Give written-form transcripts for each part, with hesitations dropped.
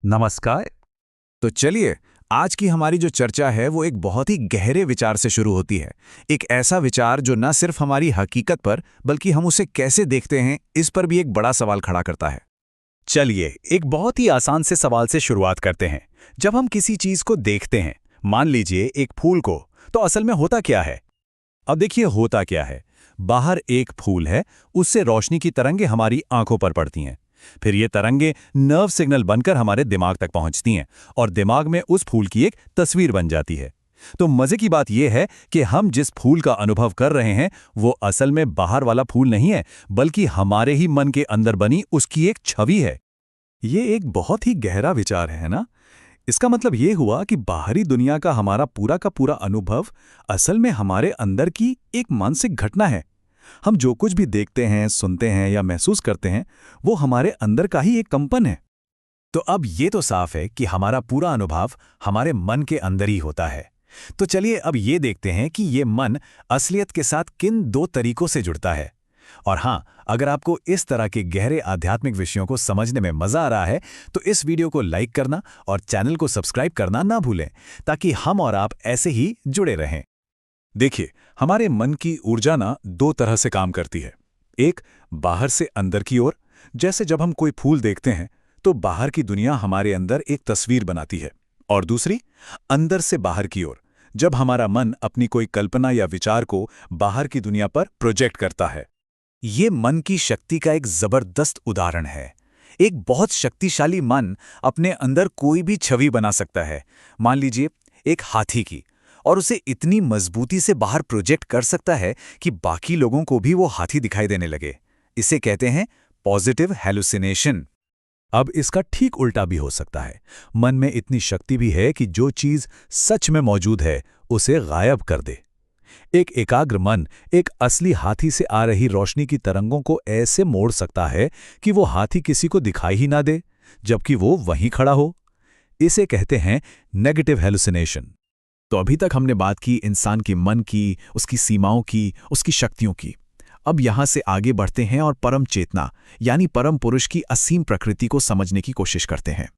नमस्कार। तो चलिए, आज की हमारी जो चर्चा है वो एक बहुत ही गहरे विचार से शुरू होती है। एक ऐसा विचार जो न सिर्फ हमारी हकीकत पर बल्कि हम उसे कैसे देखते हैं इस पर भी एक बड़ा सवाल खड़ा करता है। चलिए एक बहुत ही आसान से सवाल से शुरुआत करते हैं। जब हम किसी चीज को देखते हैं, मान लीजिए एक फूल को, तो असल में होता क्या है? अब देखिए होता क्या है। बाहर एक फूल है, उससे रोशनी की तरंगें हमारी आंखों पर पड़ती हैं। फिर ये तरंगें नर्व सिग्नल बनकर हमारे दिमाग तक पहुंचती हैं और दिमाग में उस फूल की एक तस्वीर बन जाती है। तो मजे की बात यह है कि हम जिस फूल का अनुभव कर रहे हैं वो असल में बाहर वाला फूल नहीं है, बल्कि हमारे ही मन के अंदर बनी उसकी एक छवि है। ये एक बहुत ही गहरा विचार है ना? इसका मतलब ये हुआ कि बाहरी दुनिया का हमारा पूरा का पूरा अनुभव असल में हमारे अंदर की एक मानसिक घटना है। हम जो कुछ भी देखते हैं, सुनते हैं या महसूस करते हैं, वो हमारे अंदर का ही एक कंपन है। तो अब ये तो साफ है कि हमारा पूरा अनुभव हमारे मन के अंदर ही होता है। तो चलिए अब ये देखते हैं कि ये मन असलियत के साथ किन दो तरीकों से जुड़ता है। और हाँ, अगर आपको इस तरह के गहरे आध्यात्मिक विषयों को समझने में मजा आ रहा है तो इस वीडियो को लाइक करना और चैनल को सब्सक्राइब करना ना भूलें, ताकि हम और आप ऐसे ही जुड़े रहें। देखिए, हमारे मन की ऊर्जा ना दो तरह से काम करती है। एक, बाहर से अंदर की ओर, जैसे जब हम कोई फूल देखते हैं तो बाहर की दुनिया हमारे अंदर एक तस्वीर बनाती है। और दूसरी, अंदर से बाहर की ओर, जब हमारा मन अपनी कोई कल्पना या विचार को बाहर की दुनिया पर प्रोजेक्ट करता है। ये मन की शक्ति का एक जबरदस्त उदाहरण है। एक बहुत शक्तिशाली मन अपने अंदर कोई भी छवि बना सकता है, मान लीजिए एक हाथी की, और उसे इतनी मजबूती से बाहर प्रोजेक्ट कर सकता है कि बाकी लोगों को भी वो हाथी दिखाई देने लगे। इसे कहते हैं पॉजिटिव हेलुसिनेशन। अब इसका ठीक उल्टा भी हो सकता है। मन में इतनी शक्ति भी है कि जो चीज सच में मौजूद है उसे गायब कर दे। एक एकाग्र मन एक असली हाथी से आ रही रोशनी की तरंगों को ऐसे मोड़ सकता है कि वो हाथी किसी को दिखाई ही ना दे, जबकि वो वहीं खड़ा हो। इसे कहते हैं नेगेटिव हेलुसिनेशन। तो अभी तक हमने बात की इंसान के मन की, उसकी सीमाओं की, उसकी शक्तियों की। अब यहां से आगे बढ़ते हैं और परम चेतना यानी परम पुरुष की असीम प्रकृति को समझने की कोशिश करते हैं।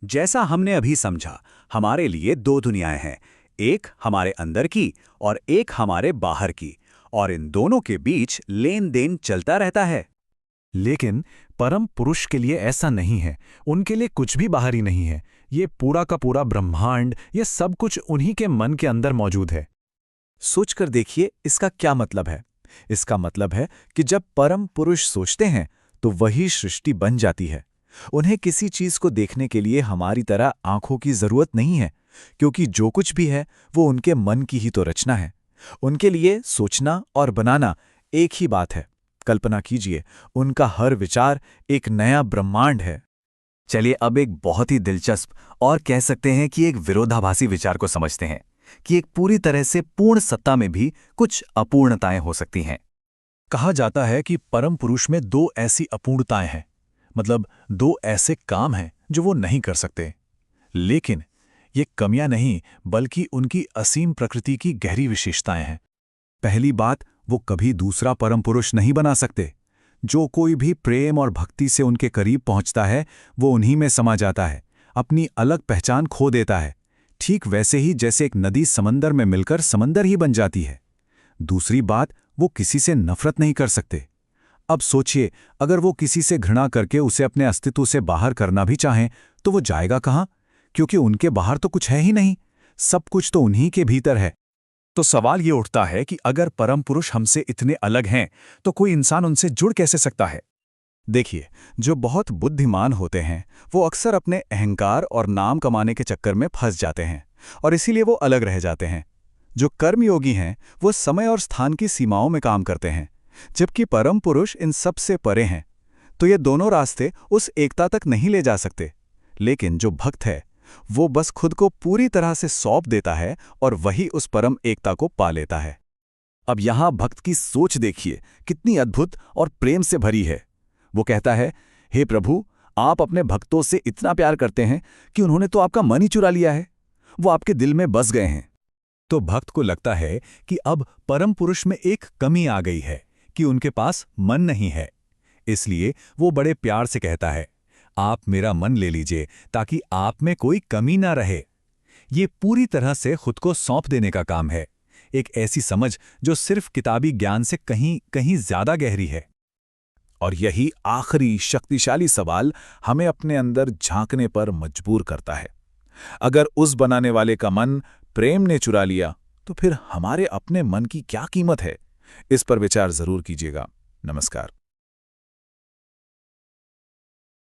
जैसा हमने अभी समझा, हमारे लिए दो दुनियाएं हैं, एक हमारे अंदर की और एक हमारे बाहर की, और इन दोनों के बीच लेन देन चलता रहता है। लेकिन परम पुरुष के लिए ऐसा नहीं है। उनके लिए कुछ भी बाहरी नहीं है। ये पूरा का पूरा ब्रह्मांड, ये सब कुछ उन्हीं के मन के अंदर मौजूद है। सोचकर देखिए इसका क्या मतलब है। इसका मतलब है कि जब परम पुरुष सोचते हैं तो वही सृष्टि बन जाती है। उन्हें किसी चीज को देखने के लिए हमारी तरह आंखों की जरूरत नहीं है, क्योंकि जो कुछ भी है वो उनके मन की ही तो रचना है। उनके लिए सोचना और बनाना एक ही बात है। कल्पना कीजिए, उनका हर विचार एक नया ब्रह्मांड है। चलिए अब एक बहुत ही दिलचस्प और कह सकते हैं कि एक विरोधाभासी विचार को समझते हैं कि एक पूरी तरह से पूर्ण सत्ता में भी कुछ अपूर्णताएं हो सकती हैं। कहा जाता है कि परम पुरुष में दो ऐसी अपूर्णताएं हैं, मतलब दो ऐसे काम हैं जो वो नहीं कर सकते। लेकिन ये कमियां नहीं, बल्कि उनकी असीम प्रकृति की गहरी विशेषताएं हैं। पहली बात, वो कभी दूसरा परम पुरुष नहीं बना सकते। जो कोई भी प्रेम और भक्ति से उनके करीब पहुंचता है वो उन्हीं में समा जाता है, अपनी अलग पहचान खो देता है। ठीक वैसे ही जैसे एक नदी समंदर में मिलकर समंदर ही बन जाती है। दूसरी बात, वो किसी से नफरत नहीं कर सकते। अब सोचिए, अगर वो किसी से घृणा करके उसे अपने अस्तित्व से बाहर करना भी चाहें तो वो जाएगा कहाँ? क्योंकि उनके बाहर तो कुछ है ही नहीं, सब कुछ तो उन्हीं के भीतर है। तो सवाल ये उठता है कि अगर परम पुरुष हमसे इतने अलग हैं तो कोई इंसान उनसे जुड़ कैसे सकता है? देखिए, जो बहुत बुद्धिमान होते हैं वो अक्सर अपने अहंकार और नाम कमाने के चक्कर में फंस जाते हैं और इसीलिए वो अलग रह जाते हैं। जो कर्मयोगी हैं वो समय और स्थान की सीमाओं में काम करते हैं, जबकि परम पुरुष इन सब से परे हैं। तो ये दोनों रास्ते उस एकता तक नहीं ले जा सकते। लेकिन जो भक्त है वो बस खुद को पूरी तरह से सौंप देता है और वही उस परम एकता को पा लेता है। अब यहां भक्त की सोच देखिए, कितनी अद्भुत और प्रेम से भरी है। वो कहता है, हे प्रभु, आप अपने भक्तों से इतना प्यार करते हैं कि उन्होंने तो आपका मन ही चुरा लिया है। वो आपके दिल में बस गए हैं। तो भक्त को लगता है कि अब परम पुरुष में एक कमी आ गई है कि उनके पास मन नहीं है। इसलिए वो बड़े प्यार से कहता है, आप मेरा मन ले लीजिए ताकि आप में कोई कमी ना रहे। ये पूरी तरह से खुद को सौंप देने का काम है, एक ऐसी समझ जो सिर्फ किताबी ज्ञान से कहीं कहीं ज्यादा गहरी है। और यही आखिरी शक्तिशाली सवाल हमें अपने अंदर झांकने पर मजबूर करता है। अगर उस बनाने वाले का मन प्रेम ने चुरा लिया, तो फिर हमारे अपने मन की क्या कीमत है? इस पर विचार जरूर कीजिएगा। नमस्कार।